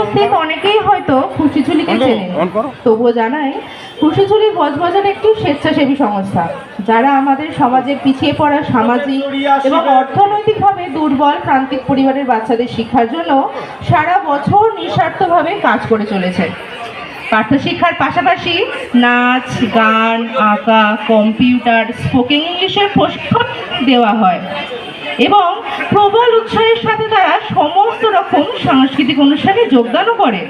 উপস্থিত অনেকেই হয়তো খুশিঝুলিকে চেনেন, তবুও জানাই খুশিঝুলি বজবজার একটি স্বেচ্ছাসেবী সংস্থা যারা আমাদের সমাজের পিছিয়ে পড়া সামাজিক এবং অর্থনৈতিকভাবে দুর্বল প্রান্তিক পরিবারের বাচ্চাদের শিক্ষার জন্য সারা বছর নিঃস্বার্থভাবে কাজ করে চলেছে। পাঠ্যশিক্ষার পাশাপাশি নাচ, গান, আঁকা, কম্পিউটার, স্পোকেন ইংলিশের প্রশিক্ষণ দেওয়া হয় এবং প্রবল উৎসাহের সাথে তারা সমস্ত রকম সাংস্কৃতিক অনুষ্ঠানে যোগদানও করে।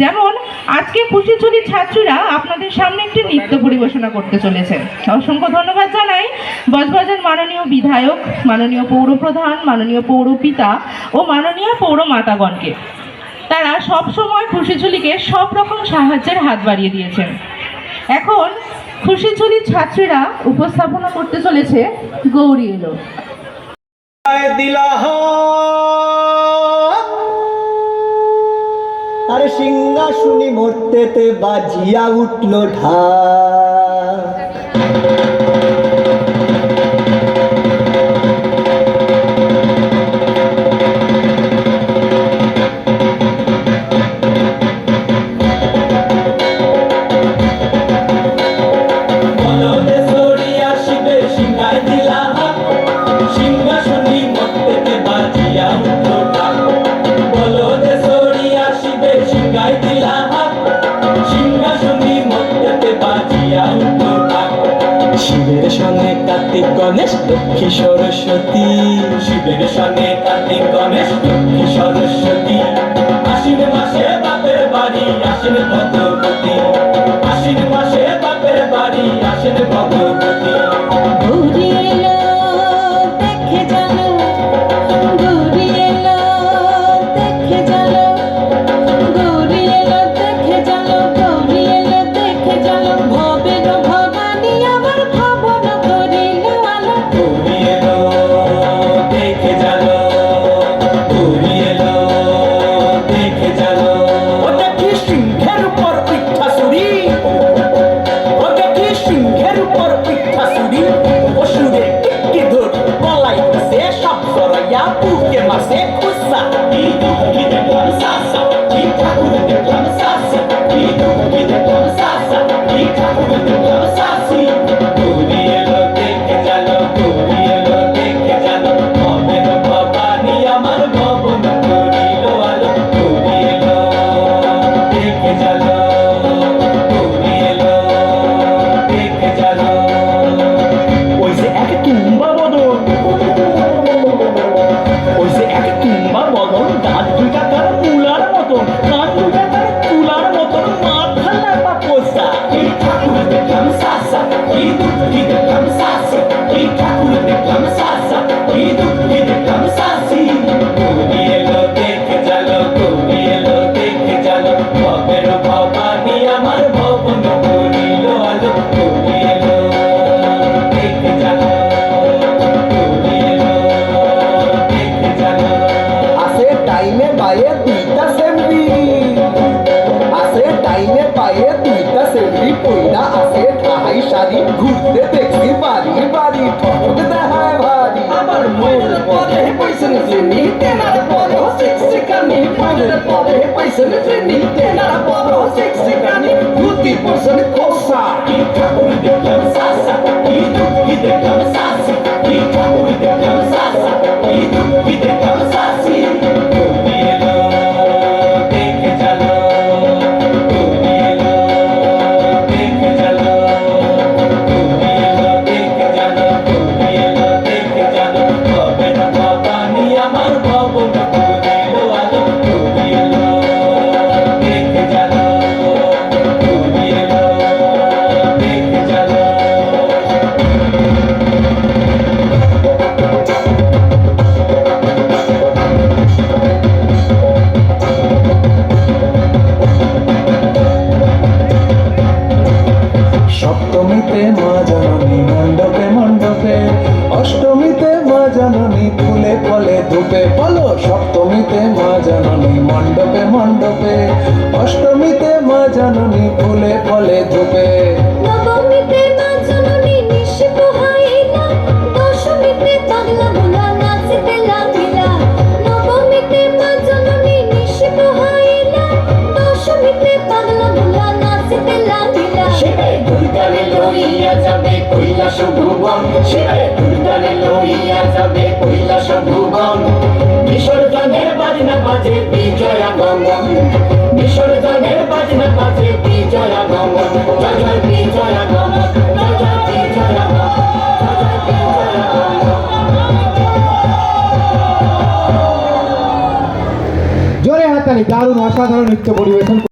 যেমন আজকে খুশিঝুলি ছাত্রীরা আপনাদের সামনে একটি নৃত্য পরিবেশনা করতে চলেছে। অসংখ্য ধন্যবাদ জানাই বজবজার মাননীয় বিধায়ক, মাননীয় পৌরপ্রধান, মাননীয় পৌরপিতা ও মাননীয় পৌরমাতাগণকে। তারা সবসময় খুশিঝুলিকে সব রকম সাহায্যের হাত বাড়িয়ে দিয়েছেন। এখন খুশিঝুলি ছাত্রীরা উপস্থাপনা করতে চলেছে গৌরী এলো। আরে সিংহাসনী মূর্তিতে বাজিয়া উঠল ঢাক। শিবের সঙ্গে কার্তিক গণেশ লক্ষ্মী সরস্বতী, শিবের সঙ্গে কার্তিক গণেশ লক্ষ্মী সরস্বতী। আশ্বিন মাসে বাপের বাড়ি আসেন ভগবতী, আশ্বিন মাসে বাপের বাড়ি আসেন ভগবতী। গৌরী এলো দেখে জানো, গৌরী এলো দেখে জানো, গৌরী এলো দেখে জানো, গৌরী এলো দেখে জানো। ভবের ভবানী আমার ভাবন করিল আলো। গৌরী এলো দেখে জানো, গৌরী এলো দেখে জানো। ওটা কি সিংহের উপর পিঠাসুরি, ওটা কি সিংহের উপর পিঠাসুরি। অসুরে টিকি ধর গলায় সে সব সরাইয়া বুকে মাসে খুসা। কি দুঃখী দেখলাম সাসা, কি ঠাকুর দেখলাম সাসি, কি দুঃখী দেখলাম সাসা, কি ঠাকুর দেখলাম সাসি। গৌরী এলো দেখে জানো, গৌরী এলো দেখে জানো। ভবের ভবানী আমার ভবন করিল আলো। গৌরী এলো দেখে জানো, গৌরী এলো দেখে জানো। ওই যে এক তুম্বা বদন, ওই যে এক তুম্বা বদন, দাঁত দুইটা তার তুলার মতন, কান দুইটা তার তুলার মতন, মাথা নাপা পোষা। এই ঠাকুর দেখলাম সাসা, এই দুঃখী দেখলাম সাসি, এই ঠাকুর দেখলাম সাসা, এই দুঃখী দেখলাম সাসি। গৌরী এলো দেখে জানো, গৌরী এলো দেখে জানো। ভবের ভবানী আমার ভবন করিল আলো। গৌরী এলো দেখে জানো, গৌরী এলো দেখে জানো। আসে টাইমে পায়ে দুইটা সেমরি, আসে টাইমে পায়ে দুইটা সেমরি পইরা আসে ঠাহাই শাড়ি। ঘুরতে দেখছি বাড়ি বাড়ি, ঠক দেখায় ভারী। আমার মনের পরে পয়সন চিনি, তেনার পরেও শিক্ষিকানি। মনের পরে পয়সন চিনি, তেনার পরেও শিক্ষিকানি। বুদ্ধি পয়সন খোসা। কি ঠাকুর দেখলাম সাসা, কি দুঃখী দেখলাম সাসি, কি ঠাকুর দেখলাম সাসা, কি দুঃখী দেখলাম সাসি। গৌরী এলো দেখে জানো, গৌরী এলো দেখে জানো, গৌরী এলো দেখে জানো, গৌরী এলো দেখে জানো। ভবের ভবানী আমার ভবন করিল আলো। গৌরী এলো দেখে জানো, গৌরী এলো দেখে জানো। সপ্তমীতে মা জননী মণ্ডপে মণ্ডপে, অষ্টমীতে মা জননী ফুলে ফলে ধূপে। বলো সপ্তমীতে মা জননী মণ্ডপে মণ্ডপে, অষ্টমীতে মা জননী ফুলে ফলে ধূপে। নবমীতে মা জননী নিশি পোহাইলা, দশমীতে পাগলা ভোলা নাচিতে লাগিলা। নবমীতে মা জননী নিশি পোহাইলা, যৌবন শিরে দুর্গানে লইয়া যাবে কৈলাস ভুবন বিসর্জনের বাজনা বাজে বিজয়া গমন বিসর্জনের বাজনা বাজে বিজয়া গমন জয় জয় বিজয়া গমন জয় জয় বিজয়া গমন জয় জয় বিজয়া গমন। জোরে হাততালি, দারুণ অসাধারণ নৃত্য পরিবেশন।